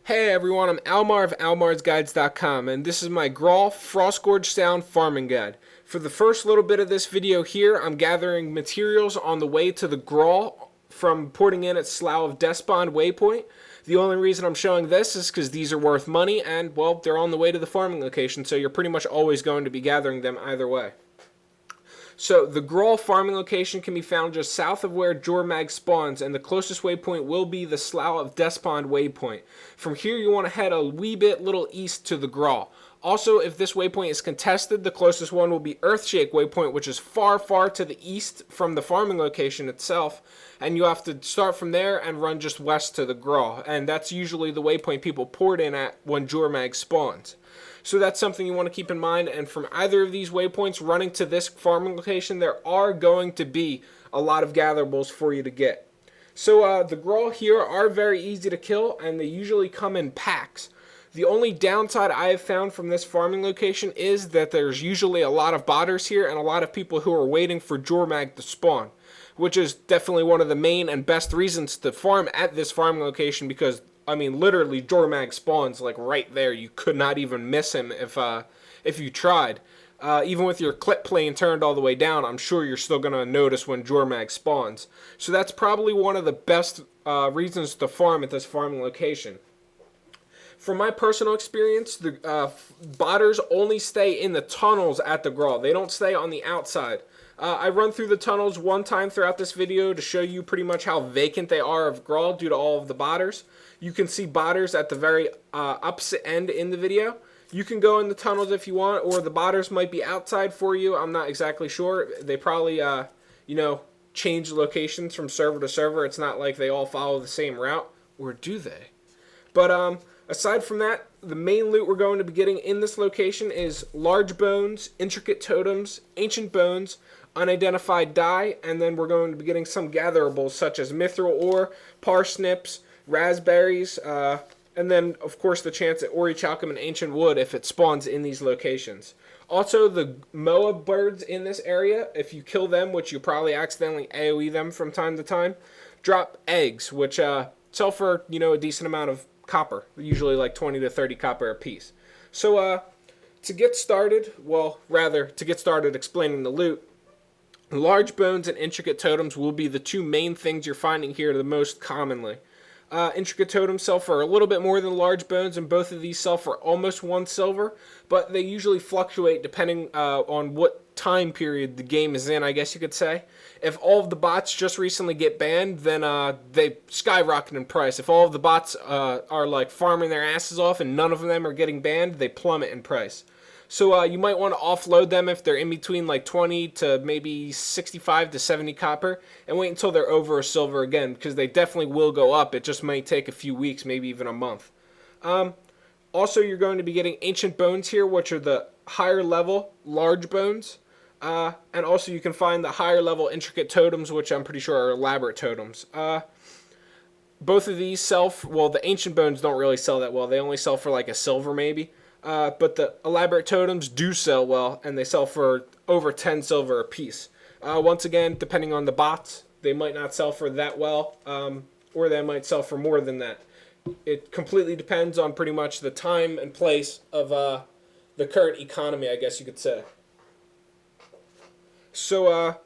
Hey everyone, I'm Almar of almarsguides.com, and this is my Grawl Frostgorge Sound farming guide. For the first little bit of this video here, I'm gathering materials on the way to the Grawl from porting in at Slough of Despond waypoint. The only reason I'm showing this is because these are worth money and, well, they're on the way to the farming location, so you're pretty much always going to be gathering them either way. So the Grawl farming location can be found just south of where Jormag spawns, and the closest waypoint will be the Slough of Despond waypoint. From here you want to head a wee bit little east to the Grawl. Also, if this waypoint is contested, the closest one will be Earthshake waypoint, which is far, far to the east from the farming location itself, and you have to start from there and run just west to the Grawl, and that's usually the waypoint people port in at when Jormag spawns. So that's something you want to keep in mind, and from either of these waypoints running to this farming location, there are going to be a lot of gatherables for you to get. So the Grawl here are very easy to kill, and they usually come in packs. The only downside I have found from this farming location is that there's usually a lot of botters here and a lot of people who are waiting for Jormag to spawn, which is definitely one of the main and best reasons to farm at this farming location because, I mean, literally, Jormag spawns, like, right there. You could not even miss him if you tried. Even with your clip plane turned all the way down, I'm sure you're still going to notice when Jormag spawns. So that's probably one of the best reasons to farm at this farming location. From my personal experience, the botters only stay in the tunnels at the Grawl. They don't stay on the outside. I run through the tunnels one time throughout this video to show you pretty much how vacant they are of Grawl due to all of the botters. You can see botters at the very opposite end in the video. You can go in the tunnels if you want, or the botters might be outside for you. I'm not exactly sure. They probably, change locations from server to server. It's not like they all follow the same route, or do they? But aside from that, the main loot we're going to be getting in this location is large bones, intricate totems, ancient bones, unidentified dye, and then we're going to be getting some gatherables such as mithril ore, parsnips, raspberries, and then, of course, the chance at orichalcum and ancient wood if it spawns in these locations. Also, the Moa birds in this area, if you kill them, which you probably accidentally AoE them from time to time, drop eggs, which sell for, a decent amount of copper, usually like 20 to 30 copper a piece. So, to get started, to get started explaining the loot, large bones and intricate totems will be the two main things you're finding here the most commonly. Intricate totems sell for a little bit more than large bones, and both of these sell for almost 1 silver, but they usually fluctuate depending on what time period the game is in, I guess you could say. If all of the bots just recently get banned, then they skyrocket in price. If all of the bots are like farming their asses off and none of them are getting banned, they plummet in price. So you might want to offload them if they're in between like 20 to maybe 65 to 70 copper and wait until they're over a silver again, because they definitely will go up. It just might take a few weeks, maybe even a month. Also, you're going to be getting ancient bones here, which are the higher level large bones. And also you can find the higher level intricate totems, which I'm pretty sure are elaborate totems. Both of these sell, the ancient bones don't really sell that well. They only sell for like a silver maybe. But the elaborate totems do sell well, and they sell for over 10 silver a piece. Once again, depending on the bots, they might not sell for that well, or they might sell for more than that. It completely depends on pretty much the time and place of the current economy, I guess you could say. So,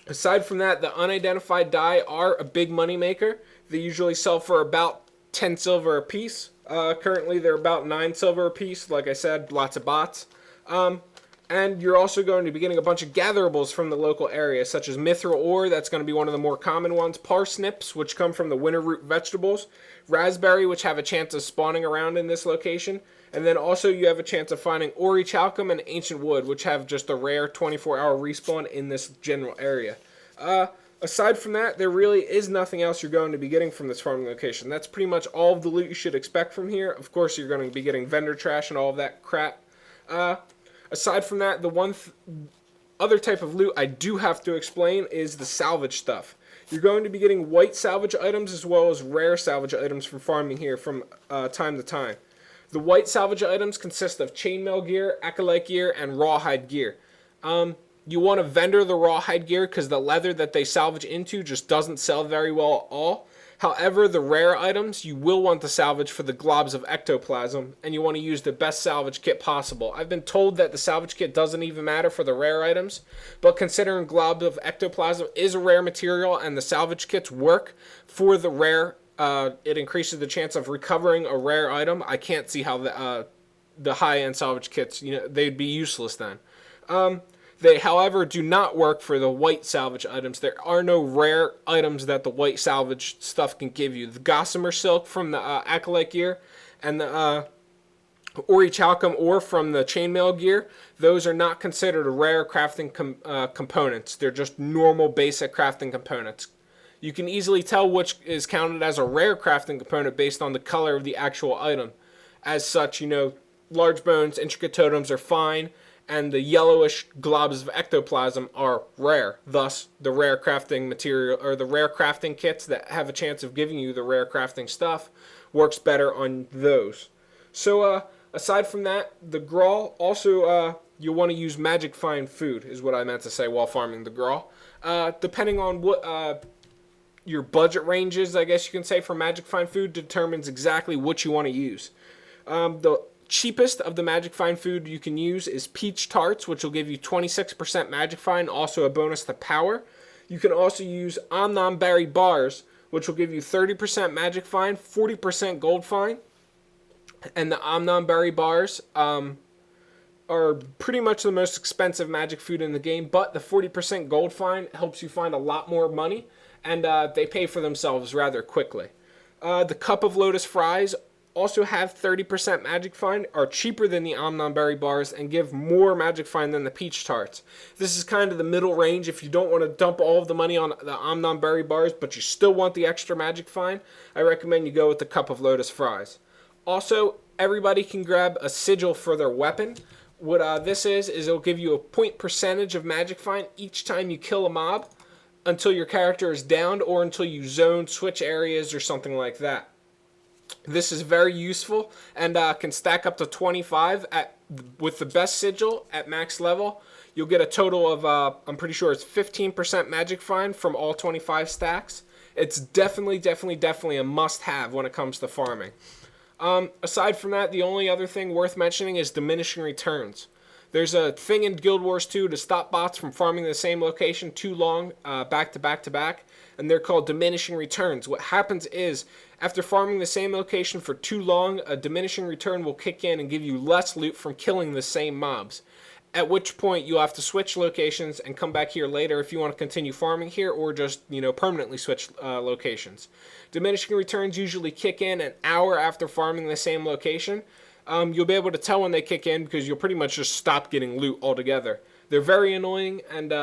aside from that, the unidentified dye are a big money maker. They usually sell for about 10 silver a piece. Currently, they're about 9 silver a piece. Like I said, lots of bots. And you're also going to be getting a bunch of gatherables from the local area, such as mithril ore, that's going to be one of the more common ones, parsnips, which come from the winter root vegetables, raspberry, which have a chance of spawning around in this location, and then also you have a chance of finding orichalcum and ancient wood, which have just a rare 24-hour respawn in this general area. Aside from that, there really is nothing else you're going to be getting from this farming location. That's pretty much all of the loot you should expect from here. Of course, you're going to be getting vendor trash and all of that crap. Aside from that, the one other type of loot I do have to explain is the salvage stuff. You're going to be getting white salvage items as well as rare salvage items from farming here from time to time. The white salvage items consist of chainmail gear, acolyte gear, and rawhide gear. You want to vendor the rawhide gear because the leather that they salvage into just doesn't sell very well at all. However, the rare items, you will want to salvage for the globs of ectoplasm, and you want to use the best salvage kit possible. I've been told that the salvage kit doesn't even matter for the rare items, but considering globs of ectoplasm is a rare material and the salvage kits work for the rare, it increases the chance of recovering a rare item. I can't see how the high-end salvage kits, they'd be useless then. They, however, do not work for the white salvage items. There are no rare items that the white salvage stuff can give you. The Gossamer Silk from the Acolyte gear and the Ori Chalcum ore from the Chainmail gear, those are not considered rare crafting components. They're just normal basic crafting components. You can easily tell which is counted as a rare crafting component based on the color of the actual item. As such, large bones, intricate totems are fine, and the yellowish globs of ectoplasm are rare. Thus, the rare crafting material, or the rare crafting kits that have a chance of giving you the rare crafting stuff, works better on those. So, aside from that, the Grawl, also, you'll want to use magic find food, is what I meant to say while farming the Grawl. Depending on what your budget range is, I guess you can say, for magic find food, determines exactly what you want to use. The cheapest of the magic find food you can use is peach tarts, which will give you 26% magic find, also a bonus to power. You can also use omnom berry bars, which will give you 30% magic find, 40% gold find. And the omnom berry bars are pretty much the most expensive magic food in the game, but the 40% gold find helps you find a lot more money, and they pay for themselves rather quickly. The Cup of Lotus fries also have 30% magic find, are cheaper than the omnom berry bars, and give more magic find than the peach tarts. This is kind of the middle range. If you don't want to dump all of the money on the omnom berry bars, but you still want the extra magic find, I recommend you go with the Cup of Lotus fries. Also, everybody can grab a sigil for their weapon. What this is it'll give you a point percentage of magic find each time you kill a mob until your character is downed or until you zone, switch areas, or something like that. This is very useful and can stack up to 25 with the best sigil at max level. You'll get a total of, I'm pretty sure it's 15% magic find from all 25 stacks. It's definitely a must-have when it comes to farming. Aside from that, the only other thing worth mentioning is Diminishing Returns. There's a thing in Guild Wars 2 to stop bots from farming the same location too long, back to back to back, and they're called Diminishing Returns. What happens is, after farming the same location for too long, a Diminishing Return will kick in and give you less loot from killing the same mobs. At which point, you'll have to switch locations and come back here later if you want to continue farming here, or just, permanently switch locations. Diminishing Returns usually kick in an hour after farming the same location. You'll be able to tell when they kick in because you'll pretty much just stop getting loot altogether. They're very annoying, and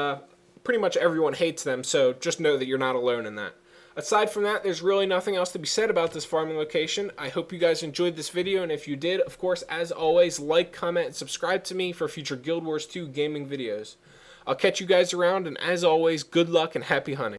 pretty much everyone hates them, so just know that you're not alone in that. Aside from that, there's really nothing else to be said about this farming location. I hope you guys enjoyed this video, and if you did, of course, as always, like, comment, and subscribe to me for future Guild Wars 2 gaming videos. I'll catch you guys around, and as always, good luck and happy hunting.